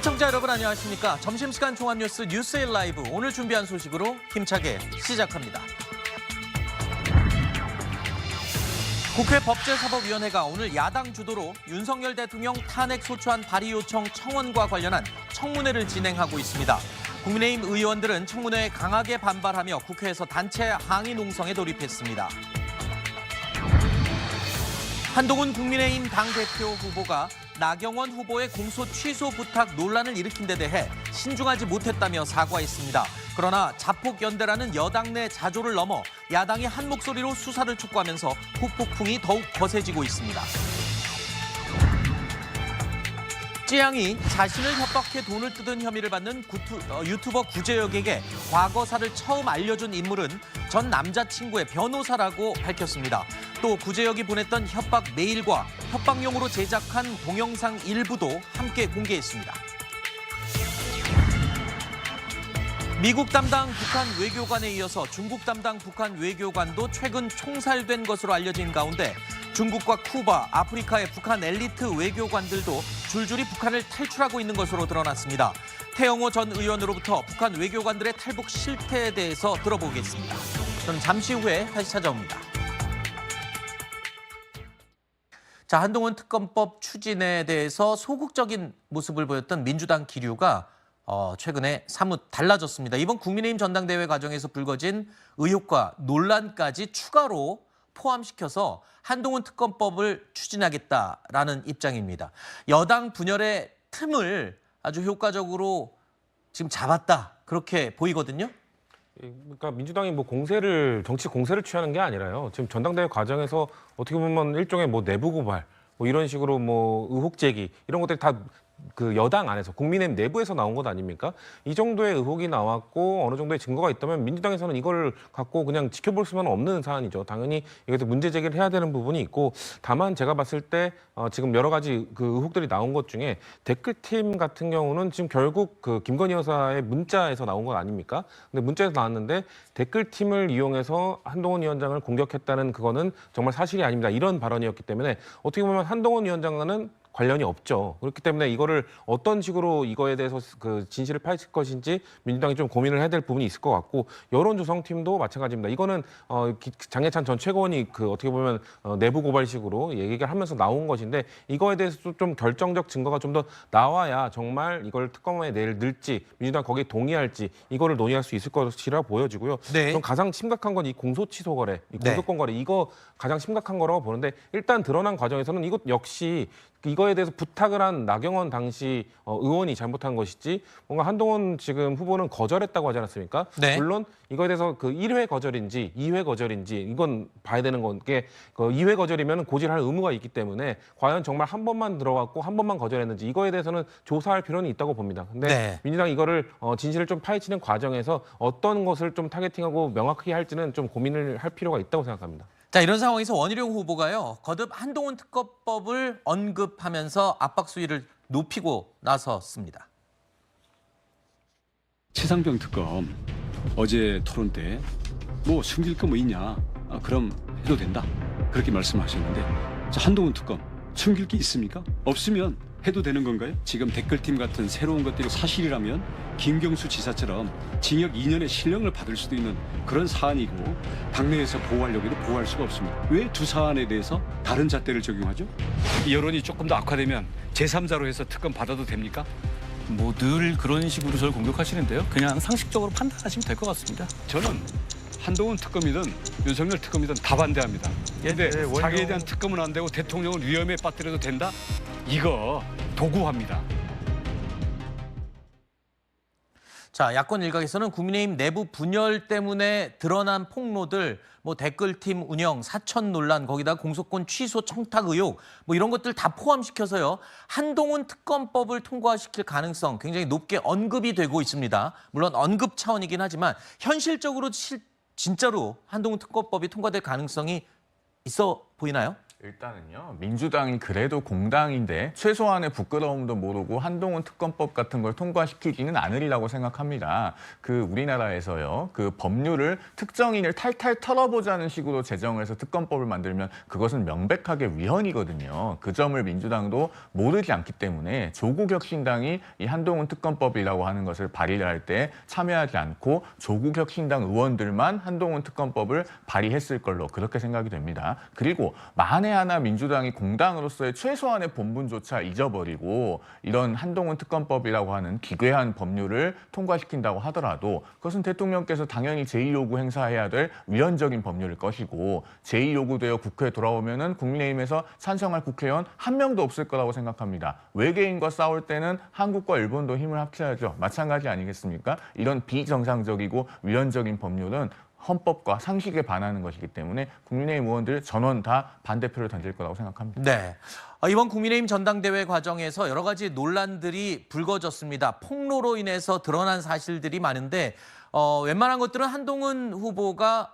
시청자 여러분 안녕하십니까. 점심시간 종합뉴스 뉴스일 라이브 오늘 준비한 소식으로 힘차게 시작합니다. 국회 법제사법위원회가 오늘 야당 주도로 윤석열 대통령 탄핵 소추안 발의 요청 청원과 관련한 청문회를 진행하고 있습니다. 국민의힘 의원들은 청문회에 강하게 반발하며 국회에서 단체 항의 농성에 돌입했습니다. 한동훈 국민의힘 당대표 후보가 나경원 후보의 공소 취소 부탁 논란을 일으킨 데 대해 신중하지 못했다며 사과했습니다. 그러나 자폭연대라는 여당 내 자조를 넘어 야당이 한 목소리로 수사를 촉구하면서 후폭풍이 더욱 거세지고 있습니다. 찌양이 자신을 협박해 돈을 뜯은 혐의를 받는 유튜버 구제혁에게 과거사를 처음 알려준 인물은 전 남자친구의 변호사라고 밝혔습니다. 또 구제혁이 보냈던 협박 메일과 협박용으로 제작한 동영상 일부도 함께 공개했습니다. 미국 담당 북한 외교관에 이어서 중국 담당 북한 외교관도 최근 총살된 것으로 알려진 가운데 중국과 쿠바, 아프리카의 북한 엘리트 외교관들도 줄줄이 북한을 탈출하고 있는 것으로 드러났습니다. 태영호 전 의원으로부터 북한 외교관들의 탈북 실태에 대해서 들어보겠습니다. 저는 잠시 후에 다시 찾아옵니다. 자, 한동훈 특검법 추진에 대해서 소극적인 모습을 보였던 민주당 기류가 최근에 사뭇 달라졌습니다. 이번 국민의힘 전당대회 과정에서 불거진 의혹과 논란까지 추가로 포함시켜서 한동훈 특검법을 추진하겠다라는 입장입니다. 여당 분열의 틈을 아주 효과적으로 지금 잡았다 그렇게 보이거든요. 그러니까 민주당이 뭐 정치 공세를 취하는 게 아니라요. 지금 전당대회 과정에서 어떻게 보면 일종의 뭐 내부 고발, 뭐 이런 식으로 뭐 의혹 제기 이런 것들이 다 그 여당 안에서 국민의힘 내부에서 나온 것 아닙니까? 이 정도의 의혹이 나왔고 어느 정도의 증거가 있다면 민주당에서는 이걸 갖고 그냥 지켜볼 수만 없는 사안이죠. 당연히 이것도 문제 제기를 해야 되는 부분이 있고, 다만 제가 봤을 때 지금 여러 가지 그 의혹들이 나온 것 중에 댓글팀 같은 경우는 지금 결국 그 김건희 여사의 문자에서 나온 것 아닙니까? 근데 문자에서 나왔는데 댓글팀을 이용해서 한동훈 위원장을 공격했다는 그거는 정말 사실이 아닙니다. 이런 발언이었기 때문에 어떻게 보면 한동훈 위원장과는 관련이 없죠. 그렇기 때문에 이거를 어떤 식으로 이거에 대해서 그 진실을 파헤칠 것인지 민주당이 좀 고민을 해야 될 부분이 있을 것 같고, 여론조성팀도 마찬가지입니다. 이거는 장해찬 전 최고원이 그 어떻게 보면 내부 고발식으로 얘기를 하면서 나온 것인데, 이거에 대해서 좀 결정적 증거가 좀 더 나와야 정말 이걸 특검에 넣을지 민주당 거기에 동의할지 이거를 논의할 수 있을 것이라 보여지고요. 네. 좀 가장 심각한 건 이 공소 취소 거래, 이 공소권 거래, 이거 가장 심각한 거라고 보는데, 일단 드러난 과정에서는 이것 역시 이거에 대해서 부탁을 한 나경원 당시 의원이 잘못한 것이지, 뭔가 한동훈 지금 후보는 거절했다고 하지 않았습니까? 네. 물론 이거에 대해서 그 1회 거절인지 2회 거절인지 이건 봐야 되는 건게, 그 2회 거절이면 고지할 의무가 있기 때문에 과연 정말 한 번만 들어갔고 한 번만 거절했는지 이거에 대해서는 조사할 필요는 있다고 봅니다. 근데 네. 민주당이 이거를 진실을 좀 파헤치는 과정에서 어떤 것을 좀 타겟팅하고 명확하게 할지는 좀 고민을 할 필요가 있다고 생각합니다. 자, 이런 상황에서 원희룡 후보가요, 거듭 한동훈 특검법을 언급하면서 압박 수위를 높이고 나섰습니다. 최상병 특검 어제 토론 때 뭐 숨길 거 뭐 있냐, 그럼 해도 된다 그렇게 말씀하셨는데, 자, 한동훈 특검 숨길 게 있습니까? 없으면 해도 되는 건가요? 지금 댓글팀 같은 새로운 것들이 사실이라면 김경수 지사처럼 징역 2년의 실형을 받을 수도 있는 그런 사안이고, 당내에서 보호하려고 해도 보호할 수가 없습니다. 왜 두 사안에 대해서 다른 잣대를 적용하죠? 여론이 조금 더 악화되면 제3자로 해서 특검 받아도 됩니까? 뭐 늘 그런 식으로 저를 공격하시는데요. 그냥 상식적으로 판단하시면 될 것 같습니다. 저는 한동훈 특검이든 윤석열 특검이든 다 반대합니다. 근데 자기에 대한 특검은 안 되고 대통령을 위험에 빠뜨려도 된다? 이거 도구화입니다. 자, 야권 일각에서는 국민의힘 내부 분열 때문에 드러난 폭로들, 뭐 댓글팀 운영, 사천 논란, 거기다 공소권 취소 청탁 의혹, 뭐 이런 것들 다 포함시켜서요, 한동훈 특검법을 통과시킬 가능성 굉장히 높게 언급이 되고 있습니다. 물론 언급 차원이긴 하지만 현실적으로 진짜로 한동훈 특검법이 통과될 가능성이 있어 보이나요? 일단은요, 민주당이 그래도 공당인데 최소한의 부끄러움도 모르고 한동훈 특검법 같은 걸 통과시키지는 않으리라고 생각합니다. 우리나라에서요, 법률을 특정인을 탈탈 털어보자는 식으로 제정을 해서 특검법을 만들면 그것은 명백하게 위헌이거든요. 그 점을 민주당도 모르지 않기 때문에 조국 혁신당이 이 한동훈 특검법이라고 하는 것을 발의를 할 때 참여하지 않고 조국 혁신당 의원들만 한동훈 특검법을 발의했을 걸로 그렇게 생각이 됩니다. 그리고 만에 하나 민주당이 공당으로서의 최소한의 본분조차 잊어버리고 이런 한동훈 특검법이라고 하는 기괴한 법률을 통과시킨다고 하더라도 그것은 대통령께서 당연히 제2요구 행사해야 될 위헌적인 법률일 것이고 제2요구되어 국회에 돌아오면은 국민의힘에서 찬성할 국회의원 한 명도 없을 거라고 생각합니다. 외계인과 싸울 때는 한국과 일본도 힘을 합쳐야죠. 마찬가지 아니겠습니까? 이런 비정상적이고 위헌적인 법률은 헌법과 상식에 반하는 것이기 때문에 국민의힘 의원들 전원 다 반대표를 던질 거라고 생각합니다. 네. 이번 국민의힘 전당대회 과정에서 여러 가지 논란들이 불거졌습니다. 폭로로 인해서 드러난 사실들이 많은데 웬만한 것들은 한동훈 후보가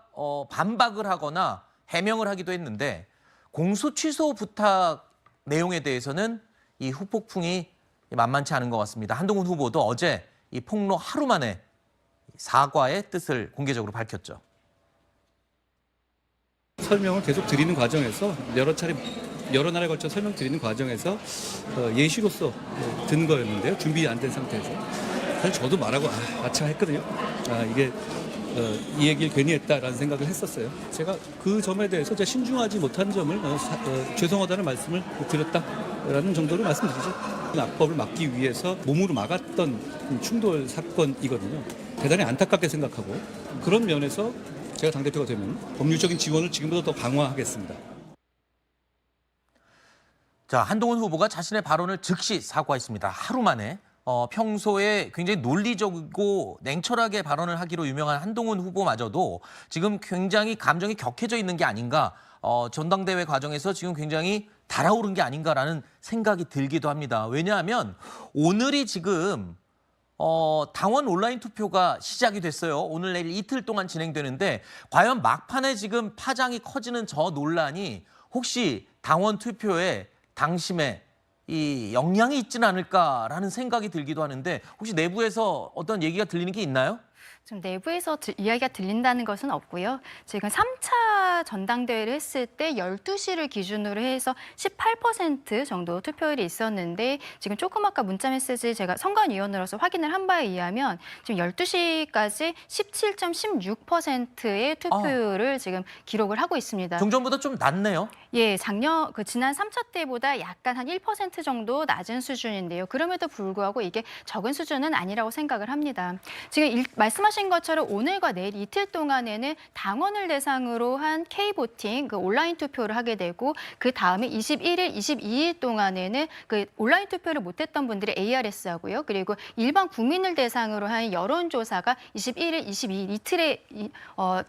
반박을 하거나 해명을 하기도 했는데 공소 취소 부탁 내용에 대해서는 이 후폭풍이 만만치 않은 것 같습니다. 한동훈 후보도 어제 이 폭로 하루 만에 사과의 뜻을 공개적으로 밝혔죠. 설명을 계속 드리는 과정에서 여러 날에 걸쳐 설명 드리는 과정에서 예시로서 든 거였는데요. 준비 안 된 상태에서 사실 저도 말하고 아차 했거든요. 이게 이 얘기를 괜히 했다라는 생각을 했었어요. 제가 그 점에 대해서 제가 신중하지 못한 점을 죄송하다는 말씀을 드렸다라는 정도로 말씀드리죠. 악법을 막기 위해서 몸으로 막았던 충돌 사건이거든요. 대단히 안타깝게 생각하고 그런 면에서 제가 당대표가 되면 법률적인 지원을 지금보다 더 강화하겠습니다. 자, 한동훈 후보가 자신의 발언을 즉시 사과했습니다. 하루 만에. 평소에 굉장히 논리적이고 냉철하게 발언을 하기로 유명한 한동훈 후보마저도 지금 굉장히 감정이 격해져 있는 게 아닌가, 전당대회 과정에서 지금 굉장히 달아오른 게 아닌가라는 생각이 들기도 합니다. 왜냐하면 오늘이 지금 당원 온라인 투표가 시작이 됐어요. 오늘 내일 이틀 동안 진행되는데 과연 막판에 지금 파장이 커지는 저 논란이 혹시 당원 투표에 당심에 이 영향이 있지는 않을까라는 생각이 들기도 하는데 혹시 내부에서 어떤 얘기가 들리는 게 있나요? 지금 내부에서 이야기가 들린다는 것은 없고요. 지금 3차 전당대회를 했을 때 12시를 기준으로 해서 18% 정도 투표율이 있었는데 지금 조금 아까 문자메시지 제가 선관위원으로서 확인을 한 바에 의하면 지금 12시까지 17.16%의 투표율을 지금 기록을 하고 있습니다. 종전보다 좀 낮네요. 예, 지난 3차 때보다 약간 한 1% 정도 낮은 수준인데요. 그럼에도 불구하고 이게 적은 수준은 아니라고 생각을 합니다. 지금 말씀하신 것처럼 오늘과 내일 이틀 동안에는 당원을 대상으로 한 K보팅, 온라인 투표를 하게 되고 그 다음에 21일, 22일 동안에는 온라인 투표를 못했던 분들의 ARS하고요. 그리고 일반 국민을 대상으로 한 여론조사가 21일, 22일 이틀에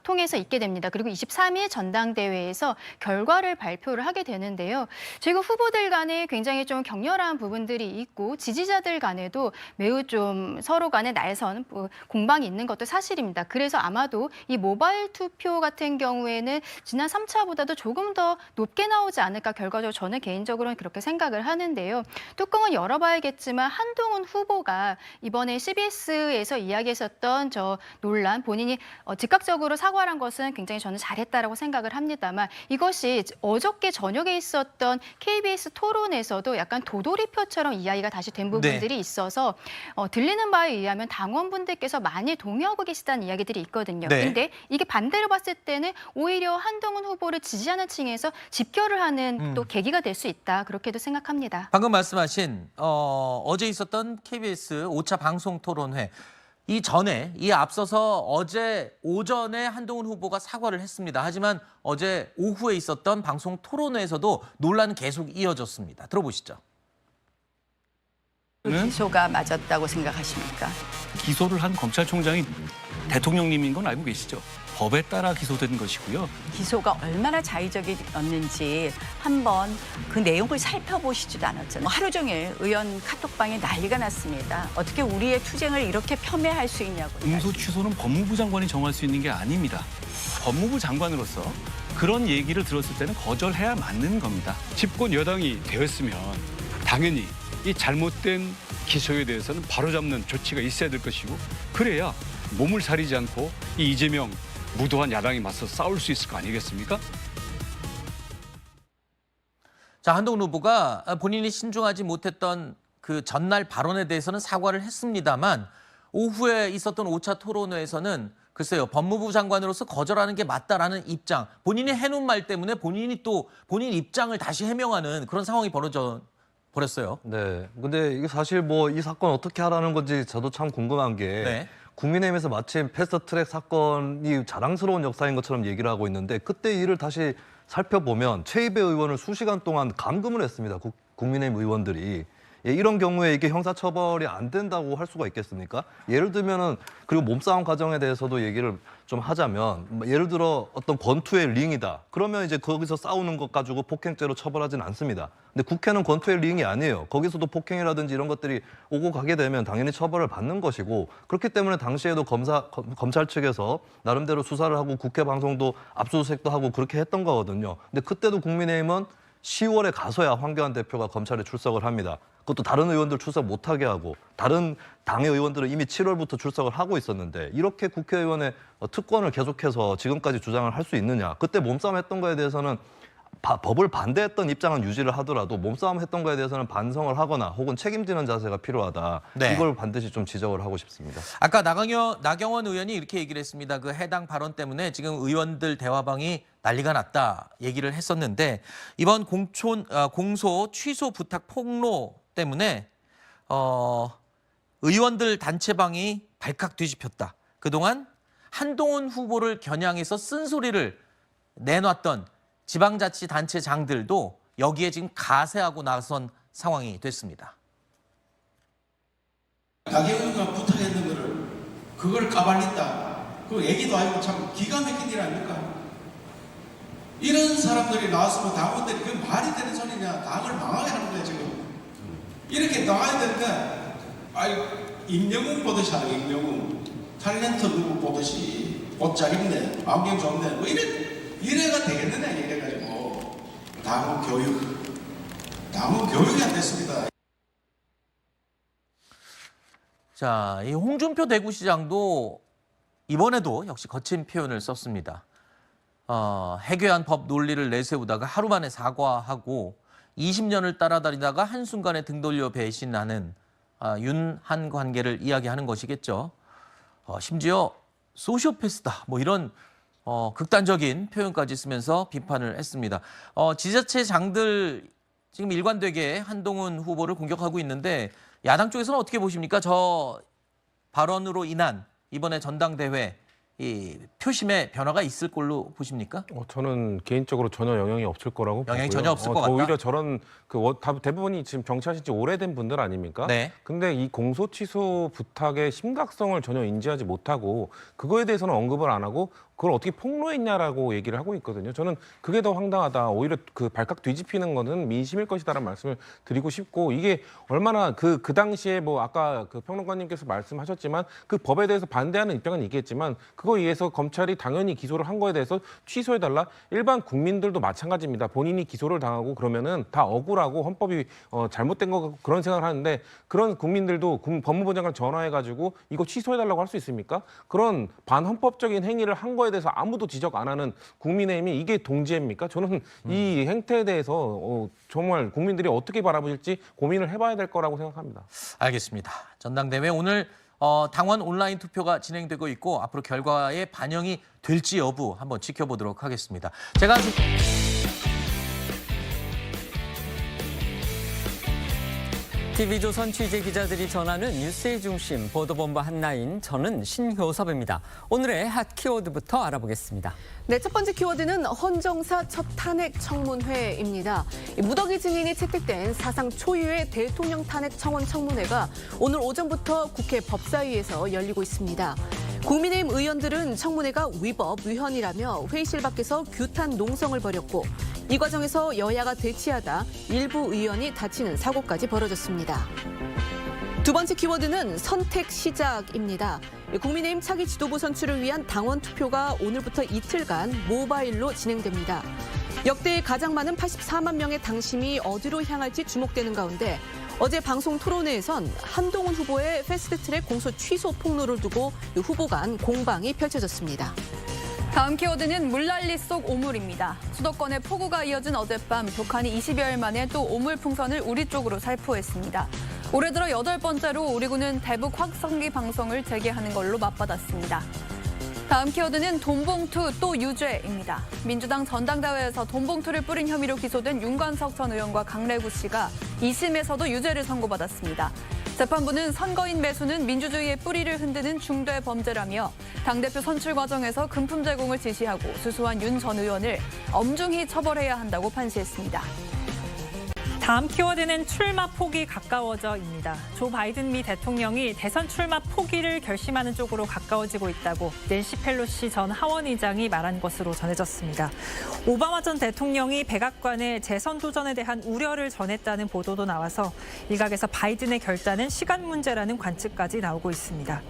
통해서 있게 됩니다. 그리고 23일 전당대회에서 결과를 발표를 하게 되는데요. 지금 후보들 간에 굉장히 좀 격렬한 부분들이 있고 지지자들 간에도 매우 좀 서로 간에 날선 공방이 있는 것도 사실입니다. 그래서 아마도 이 모바일 투표 같은 경우에는 지난 3차보다도 조금 더 높게 나오지 않을까 결과적으로 저는 개인적으로는 그렇게 생각을 하는데요. 뚜껑은 열어봐야겠지만 한동훈 후보가 이번에 CBS에서 이야기했었던 저 논란 본인이 즉각적으로 사과를 한 것은 굉장히 저는 잘했다라고 생각을 합니다만 이것이 어저께 저녁에 있었던 KBS 토론에서도 약간 도돌이표처럼 이야기가 다시 된 부분들이 있어서 들리는 바에 의하면 당원분들께서 많이 동의하고 계시다는 이야기들이 있거든요. 그런데 이게 반대로 봤을 때는 오히려 한동훈 후보를 지지하는 층에서 집결을 하는 또 계기가 될 수 있다. 그렇게도 생각합니다. 방금 말씀하신 어제 있었던 KBS 5차 방송 토론회. 이 앞서서 어제 오전에 한동훈 후보가 사과를 했습니다. 하지만 어제 오후에 있었던 방송 토론회에서도 논란은 계속 이어졌습니다. 들어보시죠. 기소가 맞았다고 생각하십니까? 기소를 한 검찰총장이 대통령님인 건 알고 계시죠? 법에 따라 기소된 것이고요. 기소가 얼마나 자의적이었는지 한번 그 내용을 살펴보시지도 않았잖아요. 하루 종일 의원 카톡방에 난리가 났습니다. 어떻게 우리의 투쟁을 이렇게 폄훼할 수 있냐고요. 공소 취소는 법무부 장관이 정할 수 있는 게 아닙니다. 법무부 장관으로서 그런 얘기를 들었을 때는 거절해야 맞는 겁니다. 집권 여당이 되었으면 당연히 이 잘못된 기소에 대해서는 바로잡는 조치가 있어야 될 것이고 그래야 몸을 사리지 않고 이 이재명 무도한 야당이 맞서 싸울 수 있을 거 아니겠습니까? 자, 한동훈 후보가 본인이 신중하지 못했던 그 전날 발언에 대해서는 사과를 했습니다만 오후에 있었던 5차 토론회에서는 글쎄요, 법무부 장관으로서 거절하는 게 맞다라는 입장, 본인이 해놓은 말 때문에 본인이 또 본인 입장을 다시 해명하는 그런 상황이 벌어져 버렸어요. 네. 근데 이게 사실 뭐 이 사건 어떻게 하라는 건지 저도 참 궁금한 게 네. 국민의힘에서 마침 패스트트랙 사건이 자랑스러운 역사인 것처럼 얘기를 하고 있는데 그때 일을 다시 살펴보면 최이배 의원을 수시간 동안 감금을 했습니다. 국민의힘 의원들이. 예, 이런 경우에 이게 형사처벌이 안 된다고 할 수가 있겠습니까? 예를 들면은 그리고 몸싸움 과정에 대해서도 얘기를 좀 하자면 예를 들어 어떤 권투의 링이다. 그러면 이제 거기서 싸우는 것 가지고 폭행죄로 처벌하진 않습니다. 근데 국회는 권투의 링이 아니에요. 거기서도 폭행이라든지 이런 것들이 오고 가게 되면 당연히 처벌을 받는 것이고 그렇기 때문에 당시에도 검찰 측에서 나름대로 수사를 하고 국회 방송도 압수수색도 하고 그렇게 했던 거거든요. 근데 그때도 국민의힘은 10월에 가서야 황교안 대표가 검찰에 출석을 합니다. 그것도 다른 의원들 출석 못하게 하고 다른 당의 의원들은 이미 7월부터 출석을 하고 있었는데 이렇게 국회의원의 특권을 계속해서 지금까지 주장을 할 수 있느냐. 그때 몸싸움 했던 거에 대해서는 법을 반대했던 입장은 유지를 하더라도 몸싸움 했던 거에 대해서는 반성을 하거나 혹은 책임지는 자세가 필요하다. 네. 이걸 반드시 좀 지적을 하고 싶습니다. 아까 나경원 의원이 이렇게 얘기를 했습니다. 그 해당 발언 때문에 지금 의원들 대화방이 난리가 났다 얘기를 했었는데 이번 공소 취소 부탁 폭로 때문에 의원들 단체방이 발칵 뒤집혔다. 그동안 한동훈 후보를 겨냥해서 쓴소리를 내놨던 지방자치단체장들도 여기에 지금 가세하고 나선 상황이 됐습니다. 나경원이가 부탁했는 거를 그걸 까발린다. 그 얘기도 아니고 참 기가 막힌 일 아닙니까? 이런 사람들이 나왔으면 당원들이 그 말이 되는 소리냐. 당을 망하게 하는 거야 지금. 이렇게 나와야 되는데 임영웅 보듯이 하는 임영웅. 탤런트 누구 보듯이 옷 잘 입네. 안경 좋네. 뭐 이래가 되겠느냐 이래가지고 당원 교육이 안 됐습니다. 자, 이 홍준표 대구시장도 이번에도 역시 거친 표현을 썼습니다. 해괴한 법 논리를 내세우다가 하루 만에 사과하고 20년을 따라다니다가 한순간에 등 돌려 배신하는 윤한 관계를 이야기하는 것이겠죠. 심지어 소시오패스다 뭐 이런 극단적인 표현까지 쓰면서 비판을 했습니다. 지자체장들 지금 일관되게 한동훈 후보를 공격하고 있는데 야당 쪽에서는 어떻게 보십니까? 저 발언으로 인한 이번에 전당대회 이 표심에 변화가 있을 걸로 보십니까? 저는 개인적으로 전혀 영향이 없을 거라고 영향이 보고요. 전혀 없을 것 같다? 오히려 저런 대부분이 지금 정치하신 지 오래된 분들 아닙니까? 네. 근데 이 공소 취소 부탁의 심각성을 전혀 인지하지 못하고 그거에 대해서는 언급을 안 하고 그걸 어떻게 폭로했냐라고 얘기를 하고 있거든요. 저는 그게 더 황당하다. 오히려 그 발칵 뒤집히는 거는 민심일 것이다라는 말씀을 드리고 싶고 이게 얼마나 그 당시에 뭐 아까 그 평론가님께서 말씀하셨지만 그 법에 대해서 반대하는 입장은 있겠지만 그거에 의해서 검찰이 당연히 기소를 한 거에 대해서 취소해달라. 일반 국민들도 마찬가지입니다. 본인이 기소를 당하고 그러면은 다 억울하고 헌법이 잘못된 거 같고 그런 생각을 하는데 그런 국민들도 법무부 장관 전화해가지고 이거 취소해달라고 할 수 있습니까? 그런 반헌법적인 행위를 한 거에 대해서 아무도 지적 안 하는 국민의힘이 이게 동지입니까? 저는 이 행태에 대해서 정말 국민들이 어떻게 바라보실지 고민을 해봐야 될 거라고 생각합니다. 알겠습니다. 전당대회 오늘 당원 온라인 투표가 진행되고 있고 앞으로 결과에 반영이 될지 여부 한번 지켜보도록 하겠습니다. 제가 TV조선 취재 기자들이 전하는 뉴스의 중심 보도본부 한라인, 저는 신효섭입니다. 오늘의 핫 키워드부터 알아보겠습니다. 네, 첫 번째 키워드는 헌정사 첫 탄핵 청문회입니다. 무더기 증인이 채택된 사상 초유의 대통령 탄핵 청원 청문회가 오늘 오전부터 국회 법사위에서 열리고 있습니다. 국민의힘 의원들은 청문회가 위법, 위헌이라며 회의실 밖에서 규탄 농성을 벌였고 이 과정에서 여야가 대치하다 일부 의원이 다치는 사고까지 벌어졌습니다. 두 번째 키워드는 선택 시작입니다. 국민의힘 차기 지도부 선출을 위한 당원 투표가 오늘부터 이틀간 모바일로 진행됩니다. 역대 가장 많은 84만 명의 당심이 어디로 향할지 주목되는 가운데 어제 방송 토론회에선 한동훈 후보의 패스트트랙 공소 취소 폭로를 두고 후보 간 공방이 펼쳐졌습니다. 다음 키워드는 물난리 속 오물입니다. 수도권에 폭우가 이어진 어젯밤 북한이 20여일 만에 또 오물 풍선을 우리 쪽으로 살포했습니다. 올해 들어 8번째로 우리 군은 대북 확성기 방송을 재개하는 걸로 맞받았습니다. 다음 키워드는 돈봉투 또 유죄입니다. 민주당 전당대회에서 돈봉투를 뿌린 혐의로 기소된 윤관석 전 의원과 강래구 씨가 2심에서도 유죄를 선고받았습니다. 재판부는 선거인 매수는 민주주의의 뿌리를 흔드는 중대 범죄라며 당대표 선출 과정에서 금품 제공을 지시하고 수수한 윤 전 의원을 엄중히 처벌해야 한다고 판시했습니다. 다음 키워드는 출마 포기 가까워져입니다. 조 바이든 미 대통령이 대선 출마 포기를 결심하는 쪽으로 가까워지고 있다고 낸시 펠로시 전 하원의장이 말한 것으로 전해졌습니다. 오바마 전 대통령이 백악관에 재선 도전에 대한 우려를 전했다는 보도도 나와서 일각에서 바이든의 결단은 시간 문제라는 관측까지 나오고 있습니다.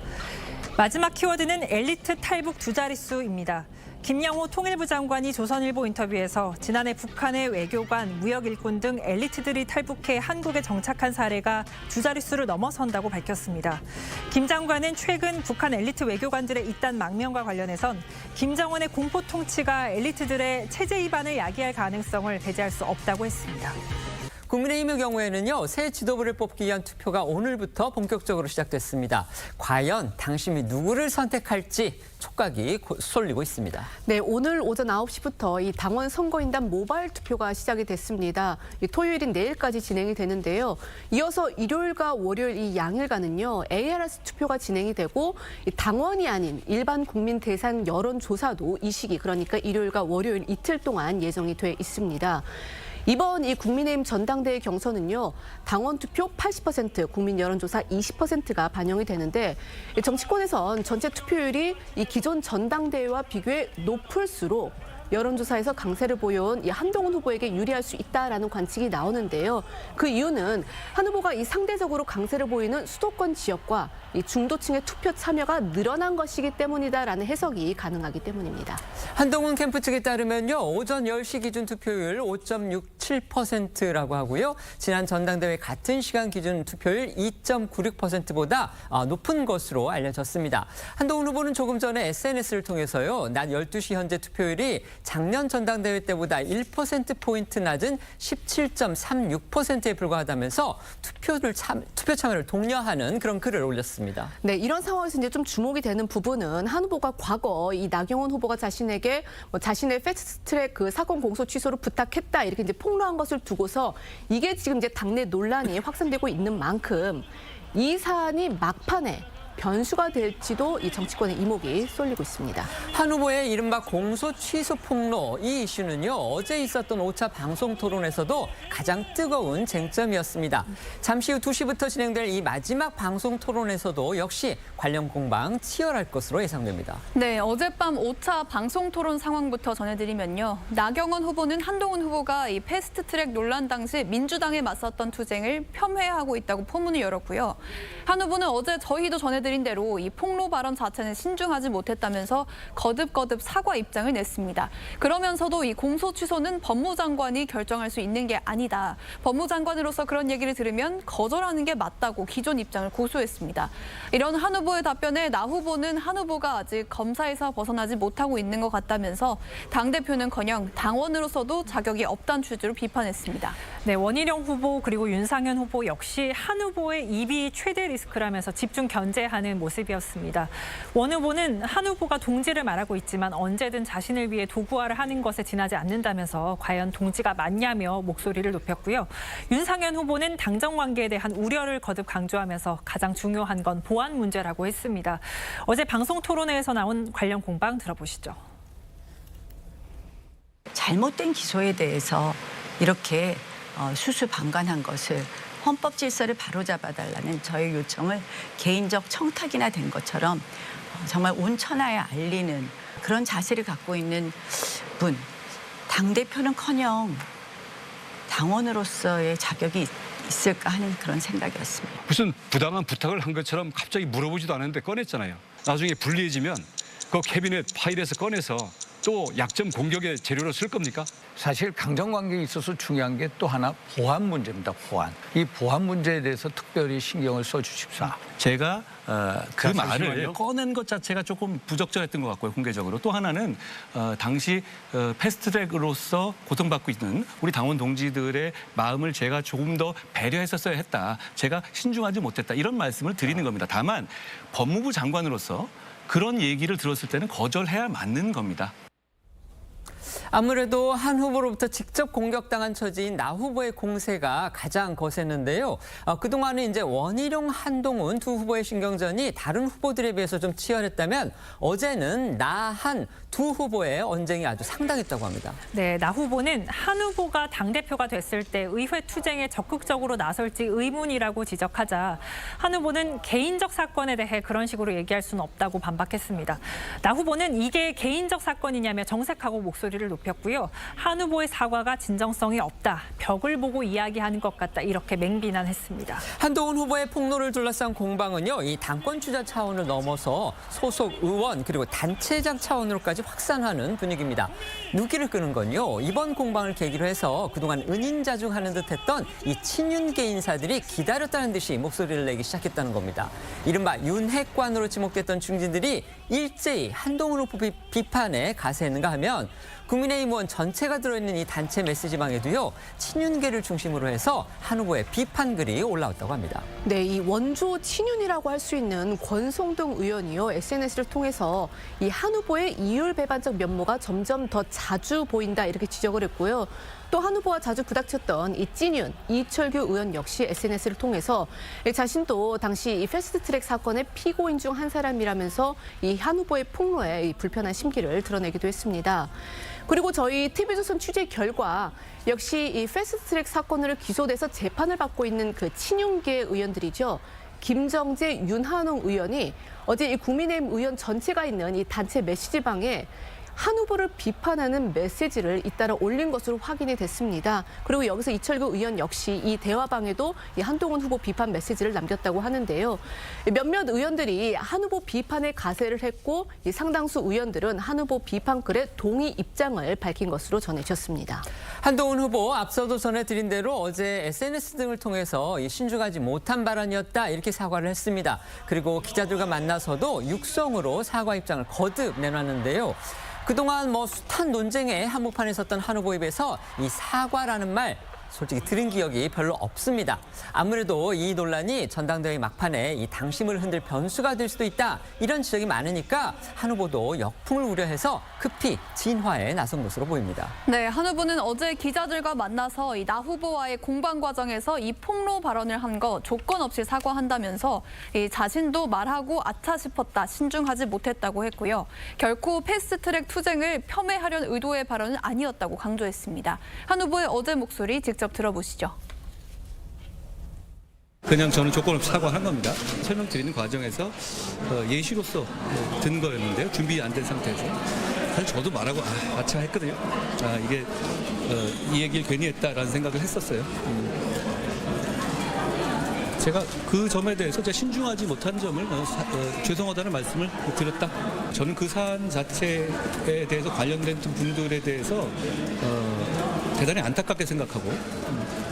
마지막 키워드는 엘리트 탈북 두 자릿수입니다. 김양호 통일부 장관이 조선일보 인터뷰에서 지난해 북한의 외교관, 무역 일꾼 등 엘리트들이 탈북해 한국에 정착한 사례가 두 자릿수를 넘어선다고 밝혔습니다. 김 장관은 최근 북한 엘리트 외교관들의 이단 망명과 관련해선 김정은의 공포 통치가 엘리트들의 체제 위반을 야기할 가능성을 배제할 수 없다고 했습니다. 국민의힘의 경우에는요, 새 지도부를 뽑기 위한 투표가 오늘부터 본격적으로 시작됐습니다. 과연 당심이 누구를 선택할지 촉각이 쏠리고 있습니다. 네, 오늘 오전 9시부터 이 당원 선거인단 모바일 투표가 시작이 됐습니다. 토요일인 내일까지 진행이 되는데요. 이어서 일요일과 월요일 이 양일간은요, ARS 투표가 진행이 되고 당원이 아닌 일반 국민 대상 여론조사도 이 시기, 그러니까 일요일과 월요일 이틀 동안 예정이 돼 있습니다. 이번 이 국민의힘 전당대회 경선은요, 당원 투표 80%, 국민 여론조사 20%가 반영이 되는데 정치권에선 전체 투표율이 이 기존 전당대회와 비교해 높을수록 여론조사에서 강세를 보여온 이 한동훈 후보에게 유리할 수 있다라는 관측이 나오는데요. 그 이유는 한 후보가 이 상대적으로 강세를 보이는 수도권 지역과 이 중도층의 투표 참여가 늘어난 것이기 때문이다라는 해석이 가능하기 때문입니다. 한동훈 캠프 측에 따르면요, 오전 10시 기준 투표율 5.67%라고 하고요. 지난 전당대회 같은 시간 기준 투표율 2.96%보다 높은 것으로 알려졌습니다. 한동훈 후보는 조금 전에 SNS를 통해서요, 낮 12시 현재 투표율이 작년 전당대회 때보다 1%포인트 낮은 17.36%에 불과하다면서 투표 참여를 독려하는 그런 글을 올렸습니다. 네, 이런 상황에서 이제 좀 주목이 되는 부분은 한 후보가 과거 이 나경원 후보가 자신에게 자신의 패스트트랙 그 사건 공소 취소를 부탁했다 이렇게 이제 폭로한 것을 두고서 이게 지금 이제 당내 논란이 확산되고 있는 만큼 이 사안이 막판에 변수가 될지도 이 정치권의 이목이 쏠리고 있습니다. 한 후보의 이른바 공소 취소 폭로, 이 이슈는요, 어제 있었던 5차 방송 토론에서도 가장 뜨거운 쟁점이었습니다. 잠시 후 2시부터 진행될 이 마지막 방송 토론에서도 역시 관련 공방 치열할 것으로 예상됩니다. 네, 어젯밤 5차 방송 토론 상황부터 전해드리면요. 나경원 후보는 한동훈 후보가 이 패스트트랙 논란 당시 민주당에 맞섰던 투쟁을 폄훼하고 있다고 포문을 열었고요. 한 후보는 어제 저희도 전해드린 대로 이 폭로 발언 자체는 신중하지 못했다면서 거듭거듭 사과 입장을 냈습니다. 그러면서도 이 공소 취소는 법무장관이 결정할 수 있는 게 아니다. 법무장관으로서 그런 얘기를 들으면 거절하는 게 맞다고 기존 입장을 고수했습니다. 이런 한 후보의 답변에 나 후보는 한 후보가 아직 검사에서 벗어나지 못하고 있는 것 같다면서 당대표는커녕 당원으로서도 자격이 없다는 취지로 비판했습니다. 네, 원희룡 후보 그리고 윤상현 후보 역시 한 후보의 입이 최대 리스크라면서 집중 견제하는 모습이었습니다. 원 후보는 한 후보가 동지를 말하고 있지만 언제든 자신을 위해 도구화를 하는 것에 지나지 않는다면서 과연 동지가 맞냐며 목소리를 높였고요. 윤상현 후보는 당정 관계에 대한 우려를 거듭 강조하면서 가장 중요한 건 보안 문제라고 했습니다. 어제 방송 토론회에서 나온 관련 공방 들어보시죠. 잘못된 기소에 대해서 이렇게 수수방관한 것을 헌법 질서를 바로잡아달라는 저의 요청을 개인적 청탁이나 된 것처럼 정말 온 천하에 알리는 그런 자세를 갖고 있는 분, 당대표는커녕 당원으로서의 자격이 있을까 하는 그런 생각이었습니다. 무슨 부당한 부탁을 한 것처럼 갑자기 물어보지도 않았는데 꺼냈잖아요. 나중에 불리해지면 그 캐비넷 파일에서 꺼내서 또 약점 공격의 재료로 쓸 겁니까? 사실 강정관계에 있어서 중요한 게 또 하나 보안 문제입니다. 보안. 이 보안 문제에 대해서 특별히 신경을 써주십사. 제가 그 자, 말을 잠시만요. 꺼낸 것 자체가 조금 부적절했던 것 같고요, 공개적으로. 또 하나는 당시 패스트트랙으로서 고통받고 있는 우리 당원 동지들의 마음을 제가 조금 더 배려했었어야 했다. 제가 신중하지 못했다. 이런 말씀을 드리는 겁니다. 다만 법무부 장관으로서 그런 얘기를 들었을 때는 거절해야 맞는 겁니다. 아무래도 한 후보로부터 직접 공격당한 처지인 나 후보의 공세가 가장 거셌는데요. 그동안은 이제 원희룡, 한동훈 두 후보의 신경전이 다른 후보들에 비해서 좀 치열했다면 어제는 나, 한 두 후보의 언쟁이 아주 상당했다고 합니다. 네, 나 후보는 한 후보가 당대표가 됐을 때 의회 투쟁에 적극적으로 나설지 의문이라고 지적하자 한 후보는 개인적 사건에 대해 그런 식으로 얘기할 수는 없다고 반박했습니다. 나 후보는 이게 개인적 사건이냐며 정색하고 목소리를 높였고요. 한 후보의 사과가 진정성이 없다. 벽을 보고 이야기하는 것 같다. 이렇게 맹비난했습니다. 한동훈 후보의 폭로를 둘러싼 공방은요, 이 당권 주자 차원을 넘어서 소속 의원 그리고 단체장 차원으로까지 확산하는 분위기입니다. 눈길을 끄는 건요, 이번 공방을 계기로 해서 그동안 은인자중하는 듯했던 이 친윤계 인사들이 기다렸다는 듯이 목소리를 내기 시작했다는 겁니다. 이른바 윤핵관으로 지목됐던 중진들이 일제히 한동훈 후보 비판에 가세했는가 하면 국민의힘 의원 전체가 들어있는 이 단체 메시지방에도요, 친윤계를 중심으로 해서 한 후보의 비판글이 올라왔다고 합니다. 네, 이 원조 친윤이라고 할 수 있는 권성동 의원이요, SNS를 통해서 이 한 후보의 이율배반적 면모가 점점 더 자주 보인다 이렇게 지적을 했고요. 또 한 후보와 자주 부닥쳤던 이 찐윤 이철규 의원 역시 SNS를 통해서 자신도 당시 이 패스트트랙 사건의 피고인 중 한 사람이라면서 이 한 후보의 폭로에 이 불편한 심기를 드러내기도 했습니다. 그리고 저희 TV조선 취재 결과 역시 이 패스트트랙 사건으로 기소돼서 재판을 받고 있는 그 친윤계 의원들이죠. 김정재, 윤한홍 의원이 어제 이 국민의힘 의원 전체가 있는 이 단체 메시지방에 한 후보를 비판하는 메시지를 잇따라 올린 것으로 확인이 됐습니다. 그리고 여기서 이철규 의원 역시 이 대화방에도 이 한동훈 후보 비판 메시지를 남겼다고 하는데요. 몇몇 의원들이 한 후보 비판에 가세를 했고 이 상당수 의원들은 한 후보 비판 글에 동의 입장을 밝힌 것으로 전해졌습니다. 한동훈 후보 앞서도 전해드린 대로 어제 SNS 등을 통해서 이 신중하지 못한 발언이었다 이렇게 사과를 했습니다. 그리고 기자들과 만나서도 육성으로 사과 입장을 거듭 내놨는데요. 그동안 숱한 논쟁에 한복판에 섰던 한 후보 입에서 이 사과라는 말 솔직히 들은 기억이 별로 없습니다. 아무래도 이 논란이 전당대회 막판에 이 당심을 흔들 변수가 될 수도 있다. 이런 지적이 많으니까 한 후보도 역풍을 우려해서 급히 진화에 나선 것으로 보입니다. 네, 한 후보는 어제 기자들과 만나서 이 나 후보와의 공방 과정에서 이 폭로 발언을 한 거 조건 없이 사과한다면서 이 자신도 말하고 아차 싶었다, 신중하지 못했다고 했고요. 결코 패스트트랙 투쟁을 폄훼하려는 의도의 발언은 아니었다고 강조했습니다. 한 후보의 어제 목소리 직접 들어보시죠. 그냥 저는 조건 없이 사과한 겁니다. 설명드리는 과정에서 예시로서 든 거였는데요. 준비 안 된 상태에서. 사실 저도 말하고 아차 했거든요. 이게 이 얘기를 괜히 했다라는 생각을 했었어요. 제가 그 점에 대해서 제가 신중하지 못한 점을 죄송하다는 말씀을 드렸다. 저는 그 사안 자체에 대해서 관련된 분들에 대해서 대단히 안타깝게 생각하고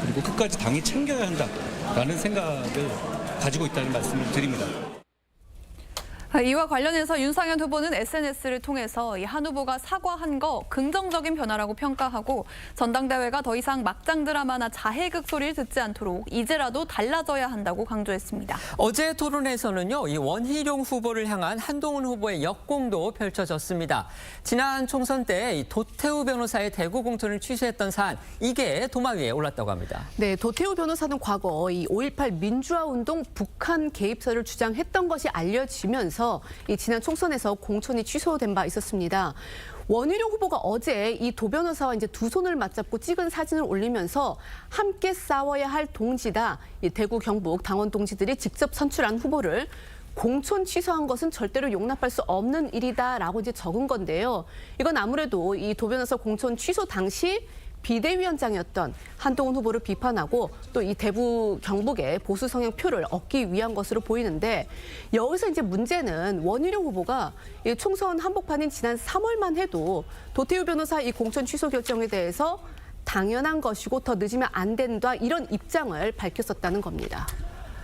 그리고 끝까지 당이 챙겨야 한다라는 생각을 가지고 있다는 말씀을 드립니다. 이와 관련해서 윤상현 후보는 SNS를 통해서 이 한 후보가 사과한 거 긍정적인 변화라고 평가하고 전당대회가 더 이상 막장 드라마나 자해극 소리를 듣지 않도록 이제라도 달라져야 한다고 강조했습니다. 어제 토론에서는요, 이 원희룡 후보를 향한 한동훈 후보의 역공도 펼쳐졌습니다. 지난 총선 때 이 도태우 변호사의 대구 공천을 취소했던 사안, 이게 도마 위에 올랐다고 합니다. 네, 도태우 변호사는 과거 이 5.18 민주화 운동 북한 개입설을 주장했던 것이 알려지면서 이 지난 총선에서 공천이 취소된 바 있었습니다. 원희룡 후보가 어제 이 도 변호사와 이제 두 손을 맞잡고 찍은 사진을 올리면서 함께 싸워야 할 동지다. 이 대구 경북 당원 동지들이 직접 선출한 후보를 공천 취소한 것은 절대로 용납할 수 없는 일이다라고 이제 적은 건데요. 이건 아무래도 이 도 변호사 공천 취소 당시 비대위원장이었던 한동훈 후보를 비판하고 또 이 대구 경북의 보수 성향 표를 얻기 위한 것으로 보이는데 여기서 이제 문제는 원희룡 후보가 이 총선 한복판인 지난 3월만 해도 도태우 변호사 이 공천 취소 결정에 대해서 당연한 것이고 더 늦으면 안 된다 이런 입장을 밝혔었다는 겁니다.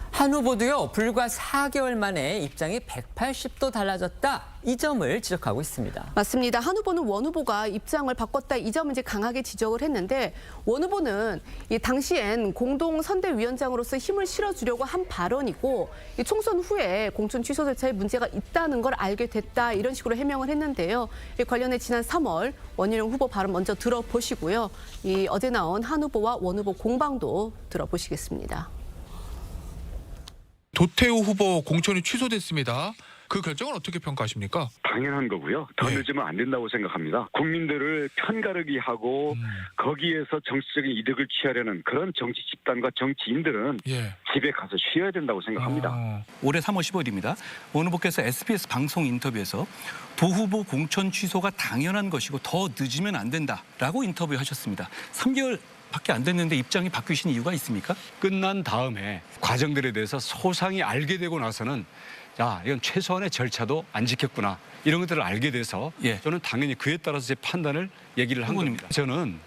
한 후보도요, 불과 4개월 만에 입장이 180도 달라졌다. 이 점을 지적하고 있습니다. 맞습니다. 한 후보는 원 후보가 입장을 바꿨다. 이 점을 이제 강하게 지적을 했는데 원 후보는 이 당시엔 공동 선대위원장으로서 힘을 실어주려고 한 발언이고 이 총선 후에 공천 취소 절차에 문제가 있다는 걸 알게 됐다. 이런 식으로 해명을 했는데요. 이 관련해 지난 3월 원희룡 후보 발언 먼저 들어보시고요. 이 어제 나온 한 후보와 원 후보 공방도 들어보시겠습니다. 도태우 후보 공천이 취소됐습니다. 그 결정은 어떻게 평가하십니까? 당연한 거고요. 더 늦으면 안 된다고 생각합니다. 국민들을 편가르기 하고 거기에서 정치적인 이득을 취하려는 그런 정치 집단과 정치인들은 집에 가서 쉬어야 된다고 생각합니다. 올해 3월 15일입니다. 원 후보께서 SBS 방송 인터뷰에서 도 후보 공천 취소가 당연한 것이고 더 늦으면 안 된다라고 인터뷰하셨습니다. 3개월 밖에 안 됐는데 입장이 바뀌신 이유가 있습니까? 끝난 다음에 과정들에 대해서 소상히 알게 되고 나서는 야, 이건 최소한의 절차도 안 지켰구나. 이런 것들을 알게 돼서 저는 당연히 그에 따라서 제 판단을 얘기를 한 겁니다. 저는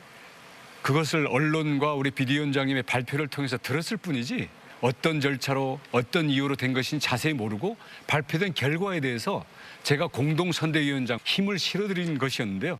그것을 언론과 우리 비대위원장님의 발표를 통해서 들었을 뿐이지 어떤 절차로 어떤 이유로 된 것인지 자세히 모르고 발표된 결과에 대해서 제가 공동선대위원장 힘을 실어드린 것이었는데요.